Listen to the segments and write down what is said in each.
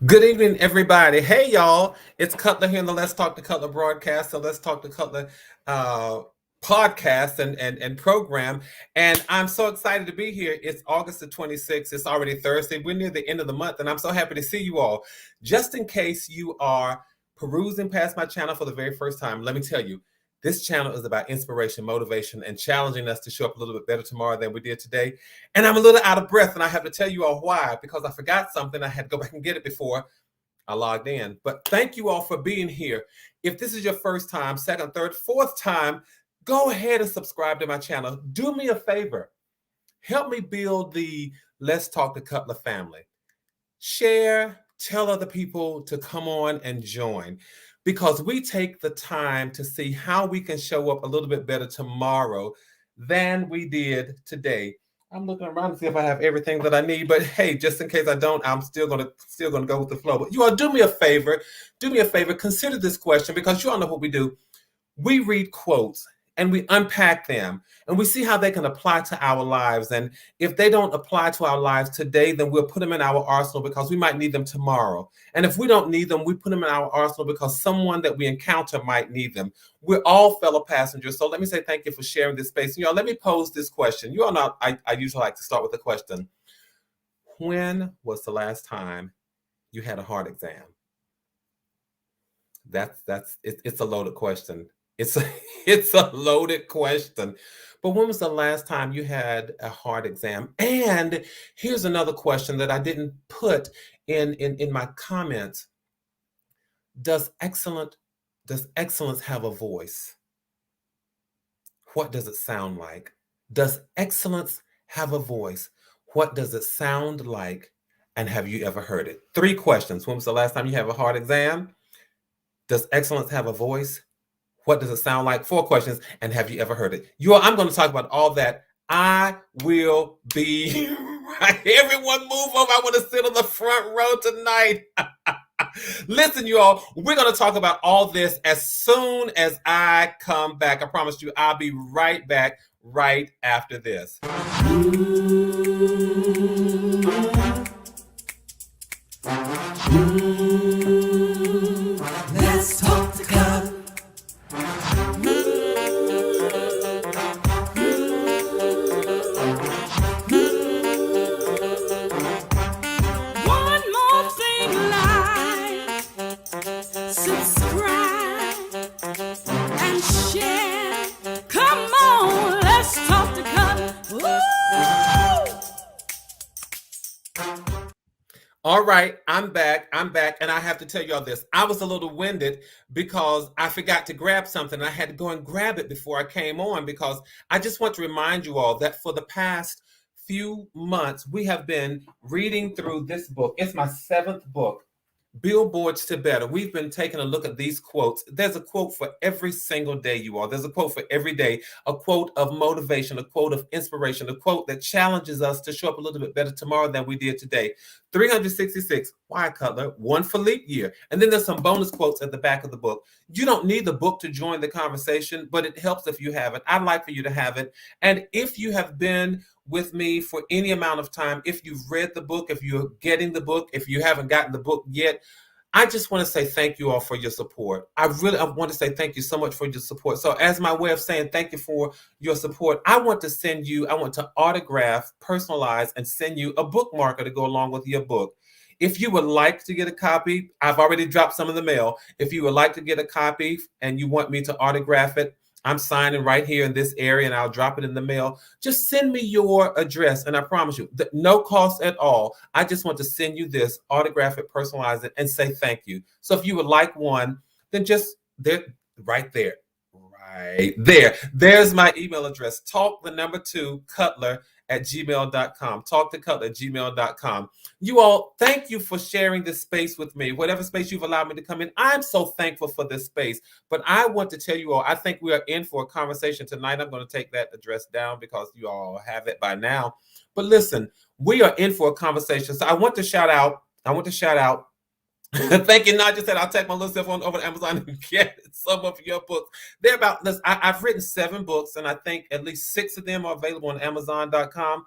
Good evening, everybody. Hey, y'all. It's Cutler here in the Let's Talk to Cutler broadcast, the Let's Talk to Cutler uh, podcast and program. And I'm so excited to be here. It's August the 26th. It's already Thursday. We're near the end of the month, and I'm so happy to see you all. Just in case you are perusing past my channel for the very first time, let me tell you, this channel is about inspiration, motivation, and challenging us to show up a little bit better tomorrow than we did today. And I'm a little out of breath, and I have to tell you all why, because I forgot something. I had to go back and get it before I logged in. But thank you all for being here. If this is your first time, second, third, fourth time, go ahead and subscribe to my channel. Do me a favor. Help me build the Let's Talk to Cutler family. Share, tell other people to come on and join, because we take the time to see how we can show up a little bit better tomorrow than we did today. I'm looking around to see if I have everything that I need, but hey, just in case I don't, I'm still gonna go with the flow. But you all, do me a favor, consider this question, because you all know what we do. We read quotes and we unpack them and we see how they can apply to our lives. And if they don't apply to our lives today, then we'll put them in our arsenal because we might need them tomorrow. And if we don't need them, we put them in our arsenal because someone that we encounter might need them. We're all fellow passengers. So let me say thank you for sharing this space. You all, let me pose this question. You all know I usually like to start with a question. When was the last time you had a heart exam? It's a loaded question. It's a loaded question. But when was the last time you had a heart exam? And here's another question that I didn't put in my comments. Does excellence have a voice? What does it sound like? Does excellence have a voice? What does it sound like? And have you ever heard it? 3 questions. When was the last time you had a heart exam? Does excellence have a voice? What does it sound like? 4 questions. And have you ever heard it? I'm going to talk about all that. I will be right. Everyone move over. I want to sit on the front row tonight. Listen, you all, we're going to talk about all this as soon as I come back. I promise you, I'll be right back right after this. Let's talk to God. One more thing, like, subscribe and share. Come on, let's talk to God. All right, I'm back, and I have to tell y'all this. I was a little winded because I forgot to grab something. I had to go and grab it before I came on, because I just want to remind you all that for the past few months, we have been reading through this book. It's my 7th book, Billboards to Better. We've been taking a look at these quotes. There's a quote for every single day, you all. There's a quote for every day, a quote of motivation, a quote of inspiration, a quote that challenges us to show up a little bit better tomorrow than we did today. 366. Why, Cutler? 1 for leap year. And then there's some bonus quotes at the back of the book. You don't need the book to join the conversation, but it helps if you have it. I'd like for you to have it. And if you have been with me for any amount of time, if you've read the book, if you're getting the book, if you haven't gotten the book yet, I just want to say thank you all for your support. I want to say thank you so much for your support. So as my way of saying thank you for your support, I want to autograph, personalize, and send you a bookmarker to go along with your book. If you would like to get a copy, I've already dropped some in the mail. If you would like to get a copy and you want me to autograph it, I'm signing right here in this area, and I'll drop it in the mail. Just send me your address, and I promise you, no cost at all. I just want to send you this, autograph it, personalize it, and say thank you. So if you would like one, then just there, right there. There's my email address, talk2cutler@gmail.com. talk2cutler@gmail.com. You all, thank you for sharing this space with me. Whatever space you've allowed me to come in, I'm so thankful for this space. But I want to tell you all, I think we are in for a conversation tonight. I'm going to take that address down because you all have it by now. But listen, we are in for a conversation. So I want to shout out thank you. Not just said I'll take my little cell phone over to Amazon and get some of your books. They're I've written 7 books, and I think at least 6 of them are available on Amazon.com.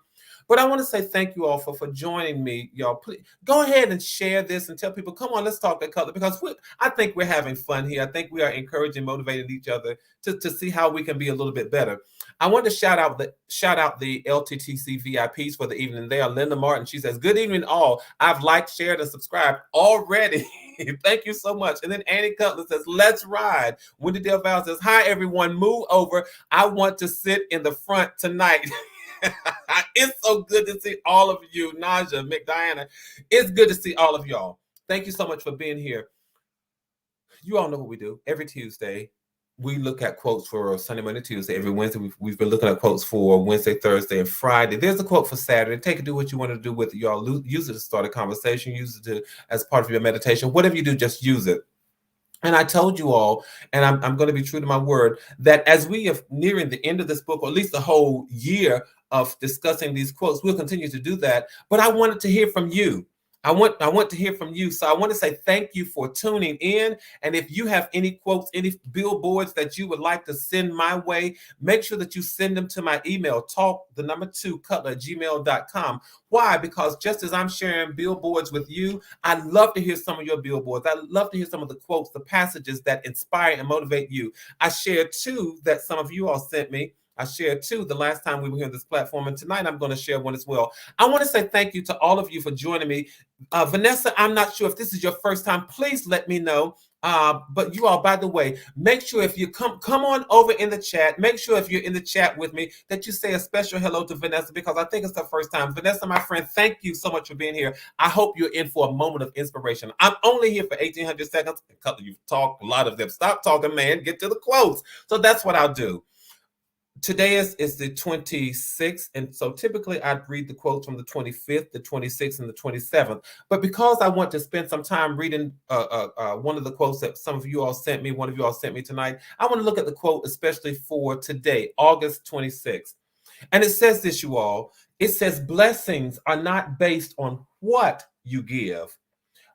But I want to say thank you all for joining me, y'all. Please go ahead and share this and tell people, come on, let's talk to color, because I think we're having fun here. I think we are encouraging, motivating each other to see how we can be a little bit better. I want to shout out the LTTC VIPs for the evening. They are Linda Martin. She says, "Good evening, all. I've liked, shared, and subscribed already." Thank you so much. And then Annie Cutler says, "Let's ride." Wendy Del Val says, "Hi, everyone. Move over. I want to sit in the front tonight." It's so good to see all of you, Naja, McDiana. It's good to see all of y'all. Thank you so much for being here. You all know what we do. Every Tuesday, we look at quotes for Sunday, Monday, Tuesday. Every Wednesday, we've been looking at quotes for Wednesday, Thursday, and Friday. There's a quote for Saturday. Take it, do what you want to do with it. Y'all use it to start a conversation. Use it as part of your meditation. Whatever you do, just use it. And I told you all, and I'm going to be true to my word, that as we are nearing the end of this book, or at least the whole year of discussing these quotes, we'll continue to do that. But I wanted to hear from you. I want to hear from you. So I want to say thank you for tuning in. And if you have any quotes, any billboards that you would like to send my way, make sure that you send them to my email, talk2cutler@gmail.com. Why? Because just as I'm sharing billboards with you, I'd love to hear some of your billboards. I'd love to hear some of the quotes, the passages that inspire and motivate you. I shared two that some of you all sent me. I shared two the last time we were here on this platform, and tonight I'm going to share one as well. I want to say thank you to all of you for joining me. Vanessa, I'm not sure if this is your first time. Please let me know. But you all, by the way, make sure if you come on over in the chat, make sure if you're in the chat with me that you say a special hello to Vanessa, because I think it's the first time. Vanessa, my friend, thank you so much for being here. I hope you're in for a moment of inspiration. I'm only here for 1,800 seconds. You've talked a lot of them. Stop talking, man. Get to the quotes. So that's what I'll do. Today is the 26th, and so typically I'd read the quotes from the 25th, the 26th, and the 27th. But because I want to spend some time reading one of the quotes that some of you all sent me, one of you all sent me tonight, I want to look at the quote especially for today, August 26th. And it says this, you all. It says, "Blessings are not based on what you give,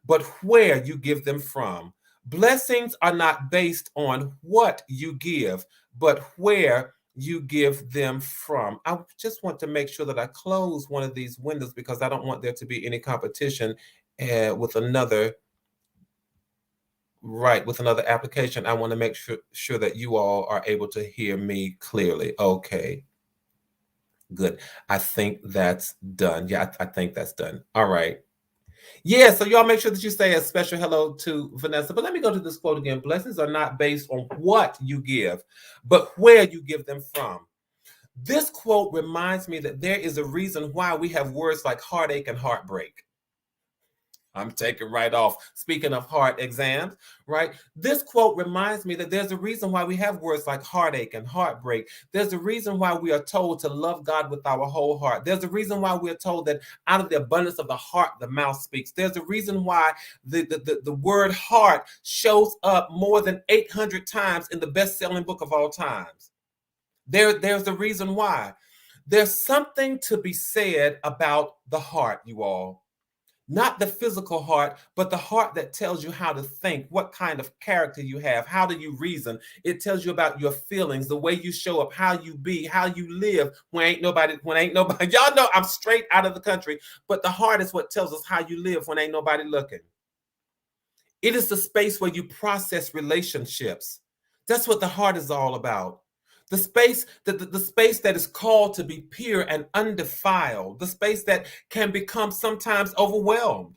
but where you give them from. Blessings are not based on what you give, but where you give them from." I just want to make sure that I close one of these windows because I don't want there to be any competition with another application. I want to make sure that you all are able to hear me clearly. Okay, good. I think that's done. Yeah, I think that's done. All right. Yeah, so y'all make sure that you say a special hello to Vanessa. But let me go to this quote again. Blessings are not based on what you give, but where you give them from. This quote reminds me that there is a reason why we have words like heartache and heartbreak. I'm taking right off. Speaking of heart exams, right? This quote reminds me that there's a reason why we have words like heartache and heartbreak. There's a reason why we are told to love God with our whole heart. There's a reason why we're told that out of the abundance of the heart, the mouth speaks. There's a reason why the word heart shows up more than 800 times in the best-selling book of all times. There's a reason why. There's something to be said about the heart, you all. Not the physical heart, but the heart that tells you how to think, what kind of character you have, how do you reason. It tells you about your feelings, the way you show up, how you be, how you live when ain't nobody. Y'all know I'm straight out of the country, but the heart is what tells us how you live when ain't nobody looking. It is the space where you process relationships. That's what the heart is all about. The space that is called to be pure and undefiled, the space that can become sometimes overwhelmed.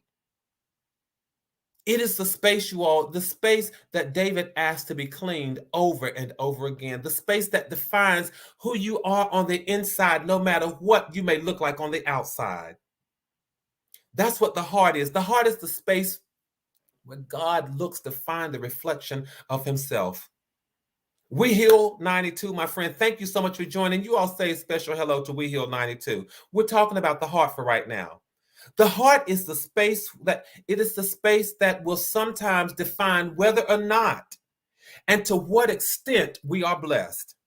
It is the space, you all, the space that David asked to be cleaned over and over again, the space that defines who you are on the inside, no matter what you may look like on the outside. That's what the heart is. The heart is the space where God looks to find the reflection of himself. We Heal 92, my friend. Thank you so much for joining. You all say a special hello to We Heal 92. We're talking about the heart for right now. The heart is the space that will sometimes define whether or not and to what extent we are blessed.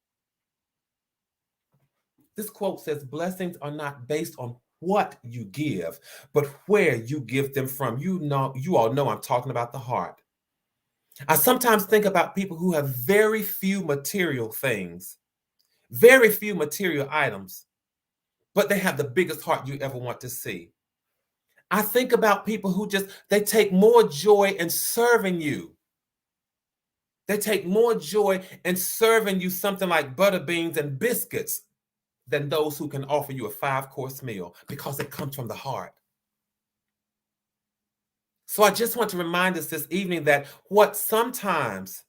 This quote says, "Blessings are not based on what you give, but where you give them from." You all know I'm talking about the heart. I sometimes think about people who have very few material things, very few material items, but they have the biggest heart you ever want to see. I think about people who they take more joy in serving you. They take more joy in serving you something like butter beans and biscuits than those who can offer you a 5-course meal, because it comes from the heart. So I just want to remind us this evening that what sometimes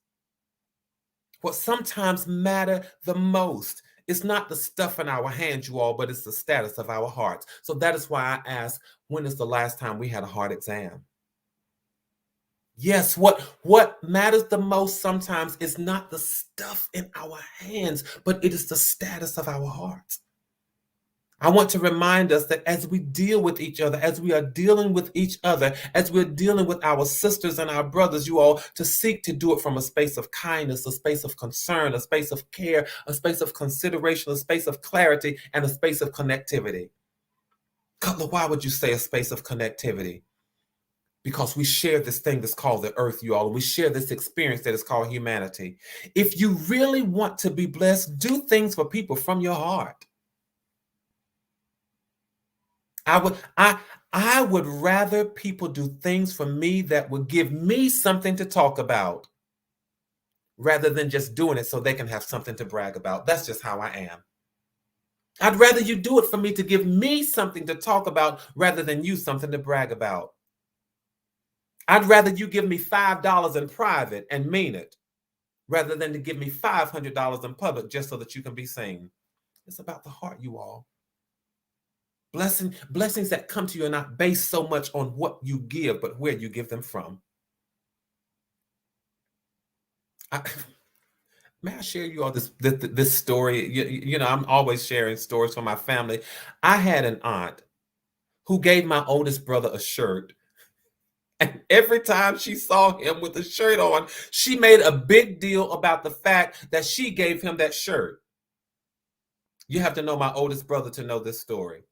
matter the most is not the stuff in our hands, you all, but it's the status of our hearts. So that is why I ask, when is the last time we had a heart exam? Yes, what matters the most sometimes is not the stuff in our hands, but it is the status of our hearts. I want to remind us that as we deal with each other, as we are dealing with each other, as we're dealing with our sisters and our brothers, you all, to seek to do it from a space of kindness, a space of concern, a space of care, a space of consideration, a space of clarity, and a space of connectivity. Cutler, why would you say a space of connectivity? Because we share this thing that's called the earth, you all. We share this experience that is called humanity. If you really want to be blessed, do things for people from your heart. I would rather people do things for me that would give me something to talk about, rather than just doing it so they can have something to brag about. That's just how I am. I'd rather you do it for me to give me something to talk about rather than you something to brag about. I'd rather you give me $5 in private and mean it, rather than to give me $500 in public just so that you can be seen. It's about the heart, you all. Blessings that come to you are not based so much on what you give, but where you give them from. May I share you all this story? You know, I'm always sharing stories from my family. I had an aunt who gave my oldest brother a shirt. And every time she saw him with a shirt on, she made a big deal about the fact that she gave him that shirt. You have to know my oldest brother to know this story.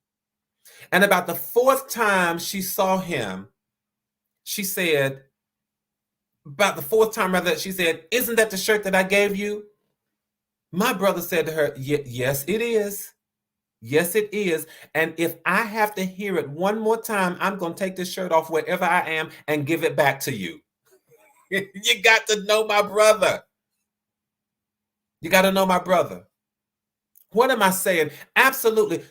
And about the 4th time she saw him, she said, "Isn't that the shirt that I gave you?" My brother said to her, "Yes, it is. Yes, it is. And if I have to hear it one more time, I'm going to take this shirt off wherever I am and give it back to you." You got to know my brother. You got to know my brother. What am I saying? Absolutely.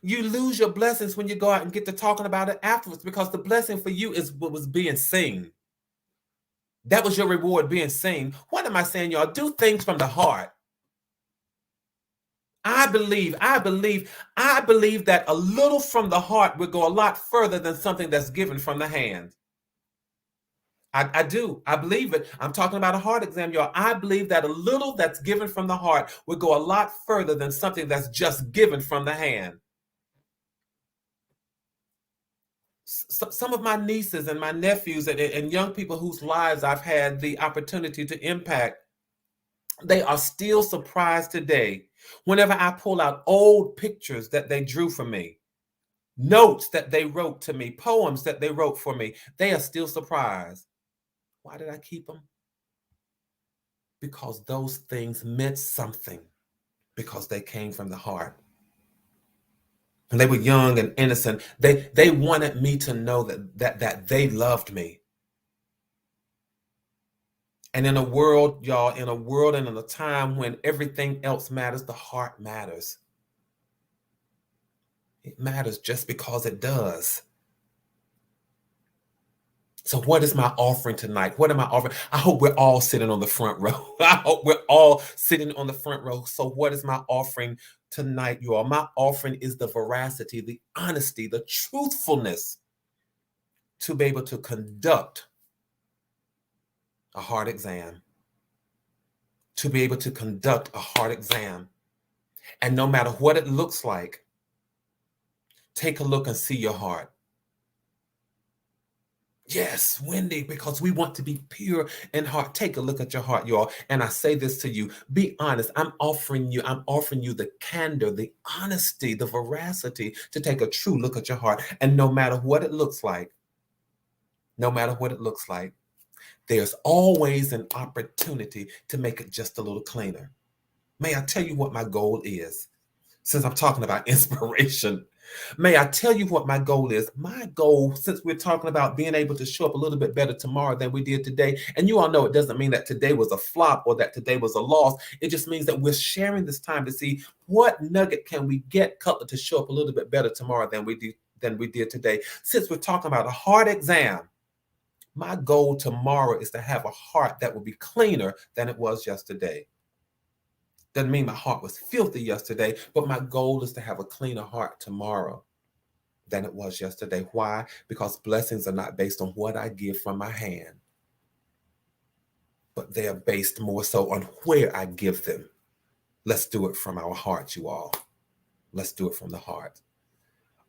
You lose your blessings when you go out and get to talking about it afterwards, because the blessing for you is what was being seen. That was your reward, being seen. What am I saying, y'all? Do things from the heart. I believe that a little from the heart would go a lot further than something that's given from the hand. I do. I believe it. I'm talking about a heart exam, y'all. I believe that a little that's given from the heart would go a lot further than something that's just given from the hand. Some of my nieces and my nephews and young people whose lives I've had the opportunity to impact, they are still surprised today whenever I pull out old pictures that they drew for me, notes that they wrote to me, poems that they wrote for me. They are still surprised. Why did I keep them? Because those things meant something, because they came from the heart. And they were young and innocent. They wanted me to know that they loved me. And in a world, y'all, and in a time when everything else matters, the heart matters. It matters just because it does. So what is my offering tonight? What am I offering? I hope we're all sitting on the front row. I hope we're all sitting on the front row. So what is my offering tonight, you all? My offering is the veracity, the honesty, the truthfulness to be able to conduct a heart exam. To be able to conduct a heart exam. And no matter what it looks like, take a look and see your heart. Yes, Wendy, because we want to be pure in heart. Take a look at your heart, y'all. And I say this to you, be honest. I'm offering you the candor, the honesty, the veracity to take a true look at your heart. And no matter what it looks like, there's always an opportunity to make it just a little cleaner. May I tell you what my goal is? since I'm talking about inspiration, may I tell you what my goal is? My goal, since we're talking about being able to show up a little bit better tomorrow than we did today, and you all know it doesn't mean that today was a flop or that today was a loss. It just means that we're sharing this time to see what nugget can we get Cutler to show up a little bit better tomorrow than we did today. Since we're talking about a hard exam, my goal tomorrow is to have a heart that will be cleaner than it was yesterday. Doesn't mean my heart was filthy yesterday, but my goal is to have a cleaner heart tomorrow than it was yesterday. Why? Because blessings are not based on what I give from my hand, but they are based more so on where I give them. Let's do it from our hearts, you all. Let's do it from the heart.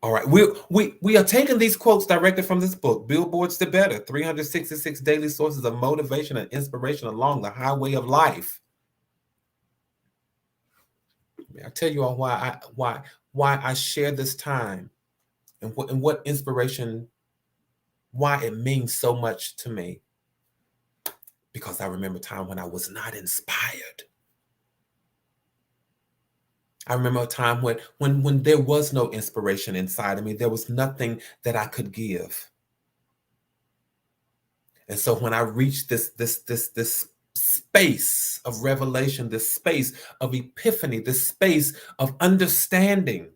All right, we are taking these quotes directly from this book, Billboards to Better, 366 Daily Sources of Motivation and Inspiration Along the Highway of Life. I'll tell you all why I share this time and what inspiration, why it means so much to me. Because I remember a time when I was not inspired. I remember a time when there was no inspiration inside of me. There was nothing that I could give. And so when I reached this space of revelation, this space of epiphany, this space of understanding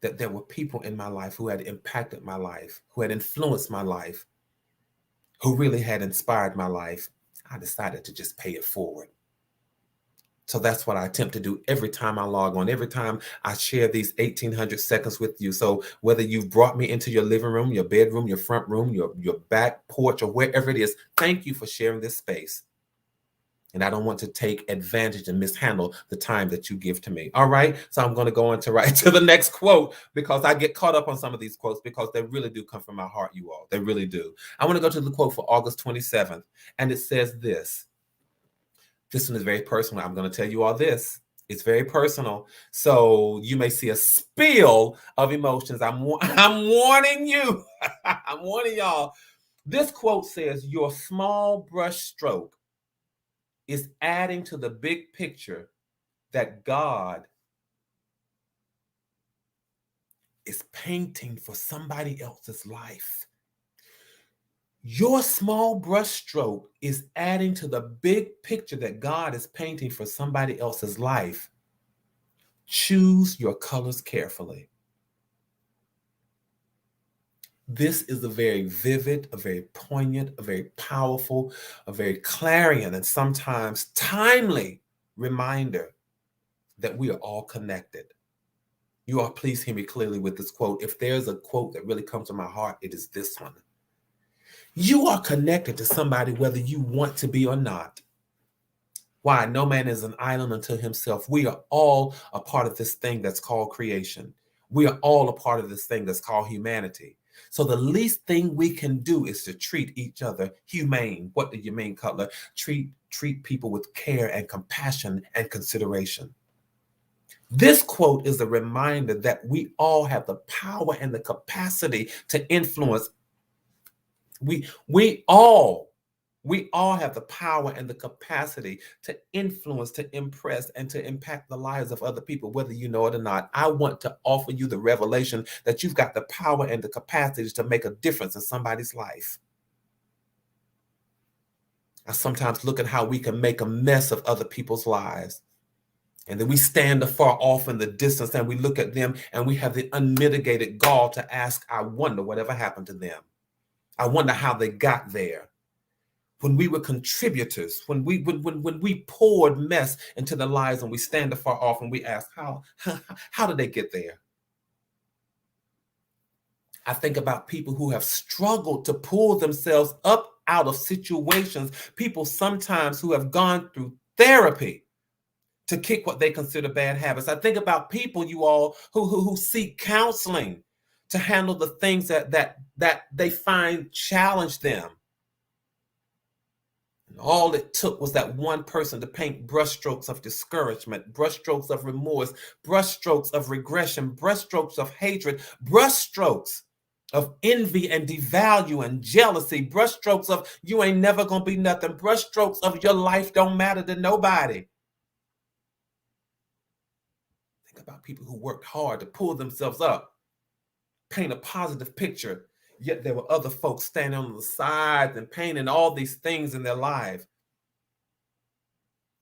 that there were people in my life who had impacted my life, who had influenced my life, who really had inspired my life, I decided to just pay it forward. So that's what I attempt to do every time I log on, every time I share these 1,800 seconds with you. So whether you've brought me into your living room, your bedroom, your front room, your back porch, or wherever it is, thank you for sharing this space. And I don't want to take advantage and mishandle the time that you give to me. All right. So I'm going to go on to right to the next quote, because I get caught up on some of these quotes because they really do come from my heart, you all. They really do. I want to go to the quote for August 27th. And it says this. This one is very personal. I'm going to tell you all this. It's very personal. So you may see a spill of emotions. I'm warning you. I'm warning y'all. This quote says, your small brush stroke is adding to the big picture that God is painting for somebody else's life. Your small brush stroke is adding to the big picture that God is painting for somebody else's life. Choose your colors carefully. This is a very vivid, a very poignant, a very powerful, a very clarion, and sometimes timely reminder that we are all connected. You all please hear me clearly with this quote. If there's a quote that really comes to my heart, it is this one. You are connected to somebody whether you want to be or not. Why? No man is an island unto himself. We are all a part of this thing that's called creation. We are all a part of this thing that's called humanity. So the least thing we can do is to treat each other humane. What do you mean, Cutler? Treat people with care and compassion and consideration. This quote is a reminder that we all have the power and the capacity to influence. We all have the power and the capacity to influence, to impress, and to impact the lives of other people, whether you know it or not. I want to offer you the revelation that you've got the power and the capacity to make a difference in somebody's life. I sometimes look at how we can make a mess of other people's lives. And then we stand afar off in the distance and we look at them and we have the unmitigated gall to ask, I wonder whatever happened to them. I wonder how they got there. When we were contributors, when we poured mess into the lives, and we stand afar off and we ask, how did they get there? I think about people who have struggled to pull themselves up out of situations, people sometimes who have gone through therapy to kick what they consider bad habits. I think about people, you all, who seek counseling to handle the things that they find challenge them. And all it took was that one person to paint brushstrokes of discouragement, brushstrokes of remorse, brushstrokes of regression, brushstrokes of hatred, brushstrokes of envy and devalue and jealousy, brushstrokes of you ain't never gonna be nothing, brushstrokes of your life don't matter to nobody. about people who worked hard to pull themselves up, paint a positive picture, yet there were other folks standing on the sides and painting all these things in their life.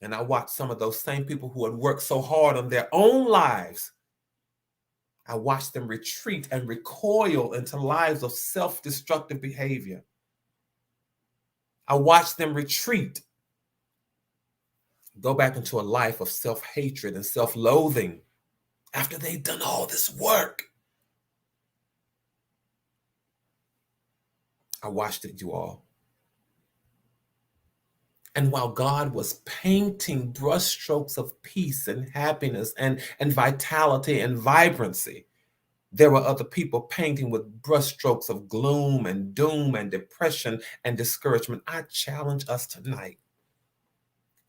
And I watched some of those same people who had worked so hard on their own lives. I watched them retreat and recoil into lives of self-destructive behavior. I watched them retreat, go back into a life of self-hatred and self-loathing after they'd done all this work. I watched it, you all. And while God was painting brushstrokes of peace and happiness and vitality and vibrancy, there were other people painting with brushstrokes of gloom and doom and depression and discouragement. I challenge us tonight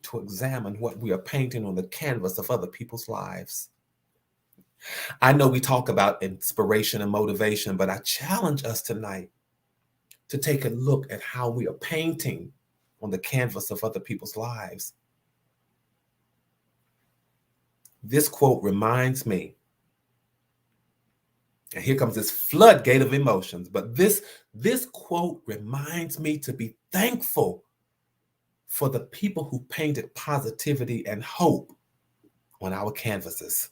to examine what we are painting on the canvas of other people's lives. I know we talk about inspiration and motivation, but I challenge us tonight to take a look at how we are painting on the canvas of other people's lives. This quote reminds me, and here comes this floodgate of emotions, but this quote reminds me to be thankful for the people who painted positivity and hope on our canvases,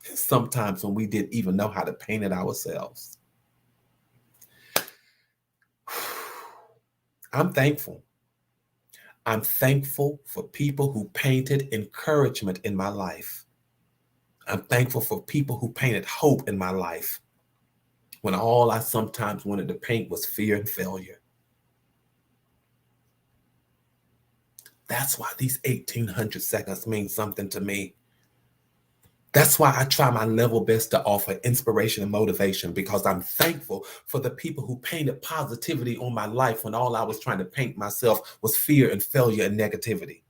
sometimes when we didn't even know how to paint it ourselves. I'm thankful. I'm thankful for people who painted encouragement in my life. I'm thankful for people who painted hope in my life when all I sometimes wanted to paint was fear and failure. That's why these 1,800 seconds mean something to me. That's why I try my level best to offer inspiration and motivation, because I'm thankful for the people who painted positivity on my life when all I was trying to paint myself was fear and failure and negativity.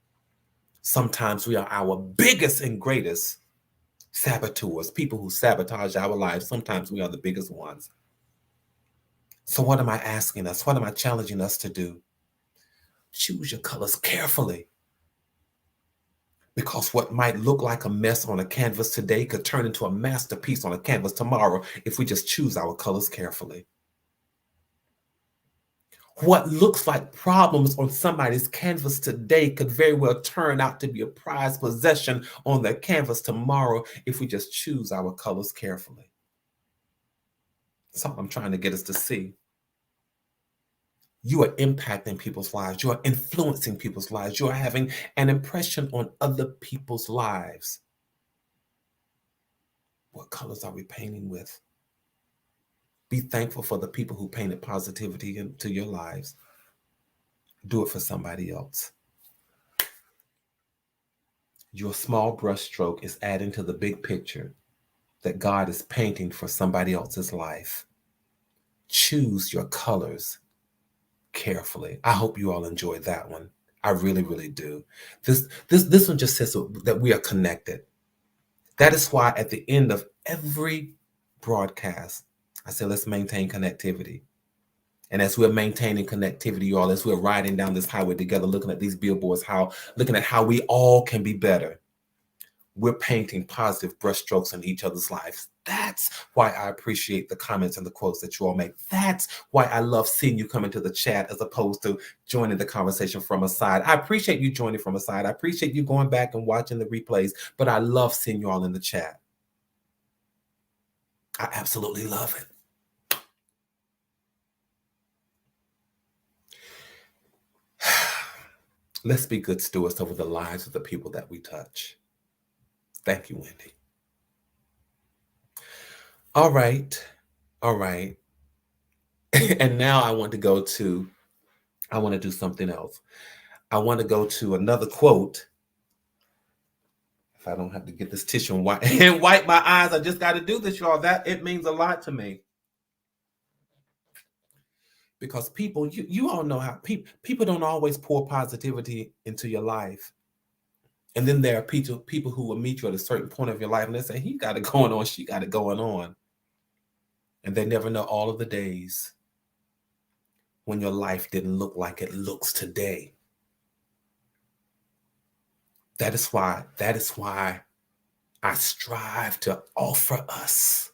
Sometimes we are our biggest and greatest saboteurs, people who sabotage our lives. Sometimes we are the biggest ones. So what am I asking us? What am I challenging us to do? Choose your colors carefully. Because what might look like a mess on a canvas today could turn into a masterpiece on a canvas tomorrow if we just choose our colors carefully. What looks like problems on somebody's canvas today could very well turn out to be a prized possession on their canvas tomorrow if we just choose our colors carefully. Something I'm trying to get us to see. You are impacting people's lives. You are influencing people's lives. You are having an impression on other people's lives. What colors are we painting with? Be thankful for the people who painted positivity into your lives. Do it for somebody else. Your small brushstroke is adding to the big picture that God is painting for somebody else's life. Choose your colors carefully. I hope you all enjoyed that one. I really, really do. This one just says that we are connected. That is why at the end of every broadcast, I say, let's maintain connectivity. And as we're maintaining connectivity, you all, as we're riding down this highway together, looking at these billboards, looking at how we all can be better, we're painting positive brushstrokes in each other's lives. That's why I appreciate the comments and the quotes that you all make. That's why I love seeing you come into the chat as opposed to joining the conversation from a side. I appreciate you joining from a side. I appreciate you going back and watching the replays, but I love seeing you all in the chat. I absolutely love it. Let's be good stewards over the lives of the people that we touch. Thank you, Wendy. All right. And now I want to do something else. I want to go to another quote. If I don't have to get this tissue and wipe my eyes, I just got to do this, y'all. It means a lot to me. Because people, you all know how people don't always pour positivity into your life. And then there are people who will meet you at a certain point of your life and they say, he got it going on, she got it going on. And they never know all of the days when your life didn't look like it looks today. That is why I strive to offer us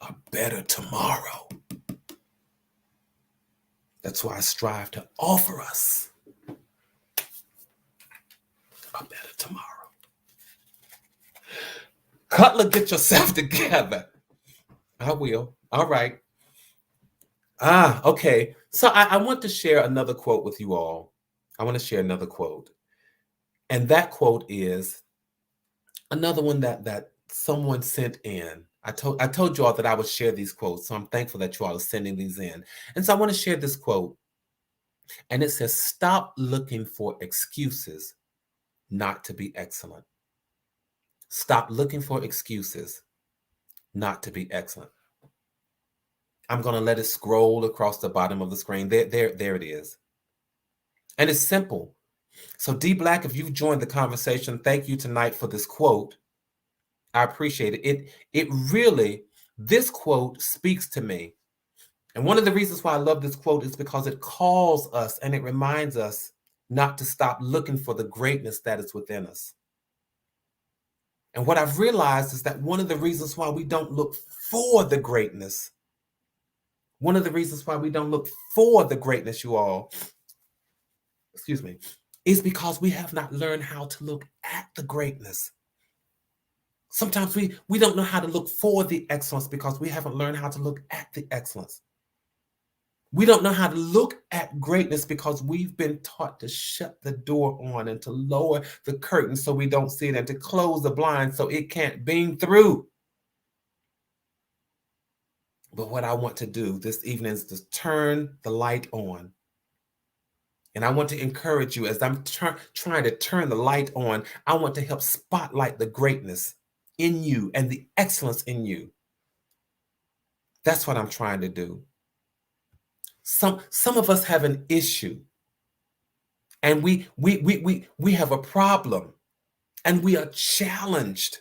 a better tomorrow. That's why I strive to offer us a better tomorrow. Cutler, get yourself together. I will. All right. Okay. So I want to share another quote with you all. I want to share another quote. And that quote is another one that someone sent in. I told you all that I would share these quotes, so I'm thankful that you all are sending these in. And so I want to share this quote. And it says, "Stop looking for excuses not to be excellent." Stop looking for excuses not to be excellent. I'm going to let it scroll across the bottom of the screen. There it is. And it's simple. So D Black, if you've joined the conversation, thank you tonight for this quote. I appreciate it. It really, this quote speaks to me. And one of the reasons why I love this quote is because it calls us and it reminds us not to stop looking for the greatness that is within us. And what I've realized is that one of the reasons why we don't look for the greatness, you all, excuse me, is because we have not learned how to look at the greatness. Sometimes we don't know how to look for the excellence because we haven't learned how to look at the excellence. We don't know how to look at greatness because we've been taught to shut the door on and to lower the curtain so we don't see it and to close the blind so it can't beam through. But what I want to do this evening is to turn the light on. And I want to encourage you as I'm trying to turn the light on, I want to help spotlight the greatness in you and the excellence in you. That's what I'm trying to do. Some of us have an issue and we have a problem and we are challenged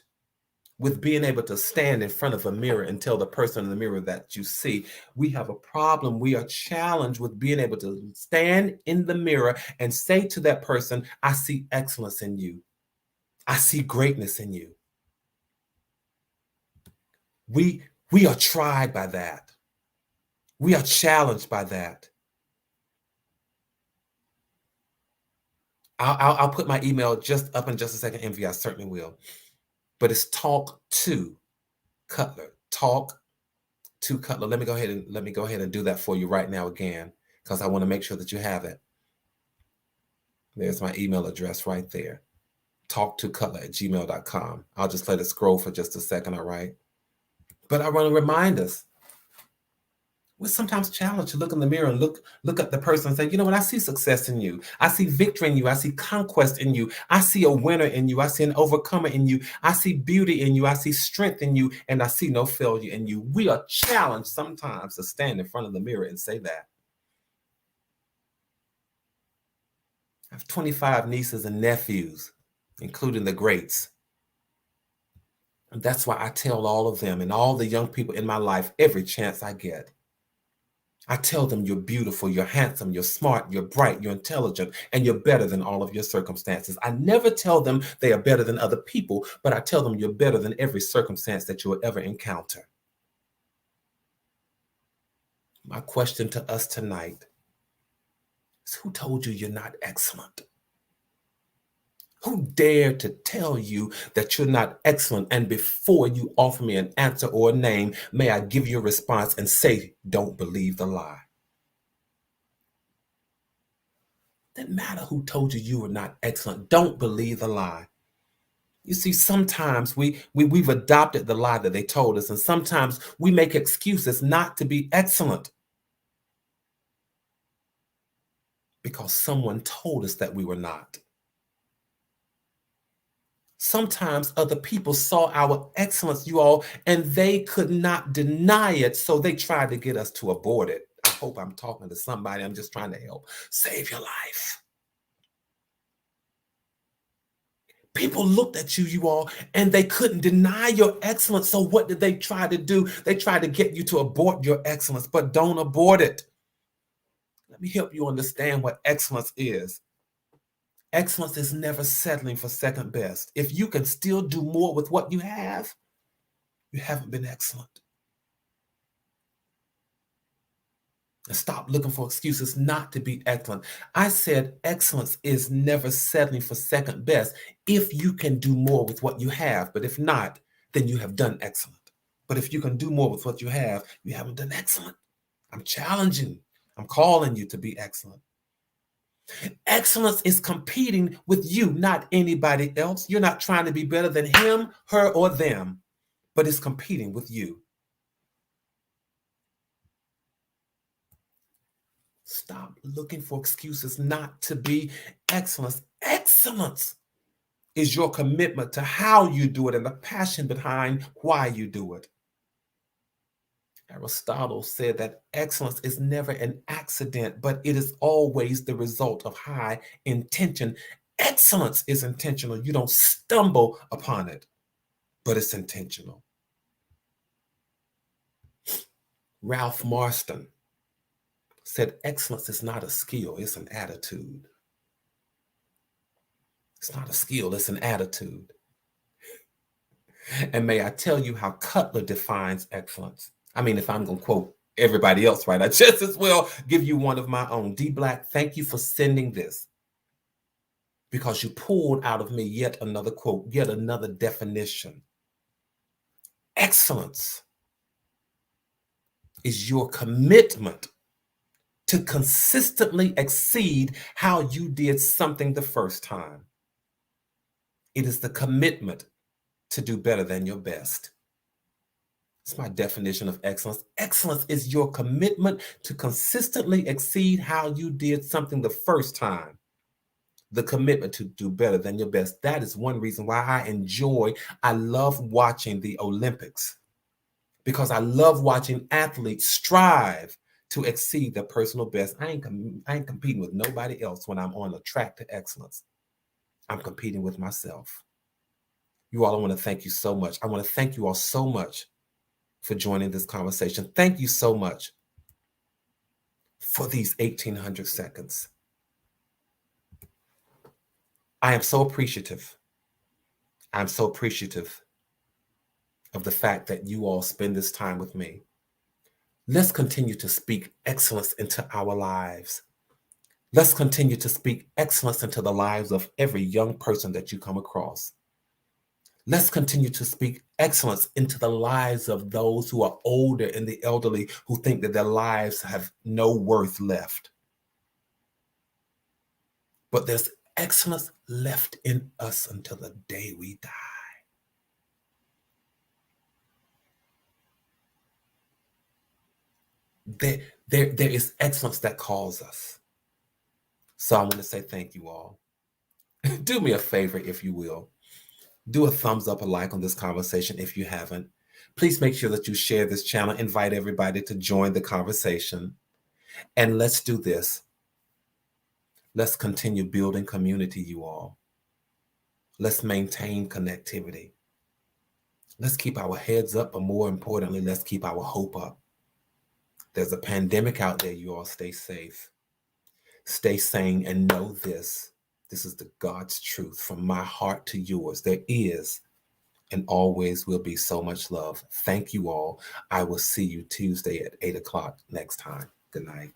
with being able to stand in front of a mirror and tell the person in the mirror that you see. We have a problem. We are challenged with being able to stand in the mirror and say to that person, I see excellence in you. I see greatness in you. We are tried by that. We are challenged by that. I'll put my email just up in just a second, Envy. I certainly will. But it's Talk to Cutler. Talk to Cutler. Let me go ahead and do that for you right now again, because I want to make sure that you have it. There's my email address right there. talktocutler@gmail.com. I'll just let it scroll for just a second, all right? But I want to remind us, we're sometimes challenged to look in the mirror and look at the person and say, you know what, I see success in you. I see victory in you. I see conquest in you. I see a winner in you. I see an overcomer in you. I see beauty in you. I see strength in you. And I see no failure in you. We are challenged sometimes to stand in front of the mirror and say that. I have 25 nieces and nephews, including the greats. And that's why I tell all of them and all the young people in my life every chance I get. I tell them you're beautiful, you're handsome, you're smart, you're bright, you're intelligent, and you're better than all of your circumstances. I never tell them they are better than other people, but I tell them you're better than every circumstance that you will ever encounter. My question to us tonight is, who told you you're not excellent? Who dared to tell you that you're not excellent? And before you offer me an answer or a name, may I give you a response and say, don't believe the lie. Doesn't matter who told you you were not excellent. Don't believe the lie. You see, sometimes we've adopted the lie that they told us, and sometimes we make excuses not to be excellent because someone told us that we were not. Sometimes other people saw our excellence, you all, and they could not deny it, so they tried to get us to abort it. I hope I'm talking to somebody. I'm just trying to help save your life. People looked at you, you all, and they couldn't deny your excellence. So what did they try to do? They tried to get you to abort your excellence, but don't abort it. Let me help you understand what excellence is. Excellence is never settling for second best. If you can still do more with what you have, you haven't been excellent. And stop looking for excuses not to be excellent. I said excellence is never settling for second best if you can do more with what you have. But if not, then you have done excellent. But if you can do more with what you have, you haven't done excellent. I'm challenging. I'm calling you to be excellent. Excellence is competing with you, not anybody else. You're not trying to be better than him, her, or them, but it's competing with you. Stop looking for excuses not to be excellence. Excellence is your commitment to how you do it and the passion behind why you do it. Aristotle said that excellence is never an accident, but it is always the result of high intention. Excellence is intentional. You don't stumble upon it, but it's intentional. Ralph Marston said excellence is not a skill, it's an attitude. It's not a skill, it's an attitude. And may I tell you how Cutler defines excellence? I mean, if I'm going to quote everybody else, right, I just as well give you one of my own. D. Black, thank you for sending this, because you pulled out of me yet another quote, yet another definition. Excellence is your commitment to consistently exceed how you did something the first time. It is the commitment to do better than your best. It's my definition of excellence. Excellence is your commitment to consistently exceed how you did something the first time. The commitment to do better than your best. That is one reason why I love watching the Olympics, because I love watching athletes strive to exceed their personal best. I ain't competing with nobody else when I'm on the track to excellence. I'm competing with myself. You all, I want to thank you so much. I want to thank you all so much for joining this conversation. Thank you so much for these 1,800 seconds. I am so appreciative. I'm so appreciative of the fact that you all spend this time with me. Let's continue to speak excellence into our lives. Let's continue to speak excellence into the lives of every young person that you come across. Let's continue to speak excellence into the lives of those who are older and the elderly, who think that their lives have no worth left. But there's excellence left in us until the day we die. There is excellence that calls us. So I want to say thank you all. Do me a favor, if you will. Do a thumbs up, a like on this conversation if you haven't. Please make sure that you share this channel. Invite everybody to join the conversation. And let's do this. Let's continue building community, you all. Let's maintain connectivity. Let's keep our heads up, but more importantly, let's keep our hope up. There's a pandemic out there, you all. Stay safe. Stay sane, and know this. This is the God's truth from my heart to yours. There is and always will be so much love. Thank you all. I will see you Tuesday at 8 o'clock next time. Good night.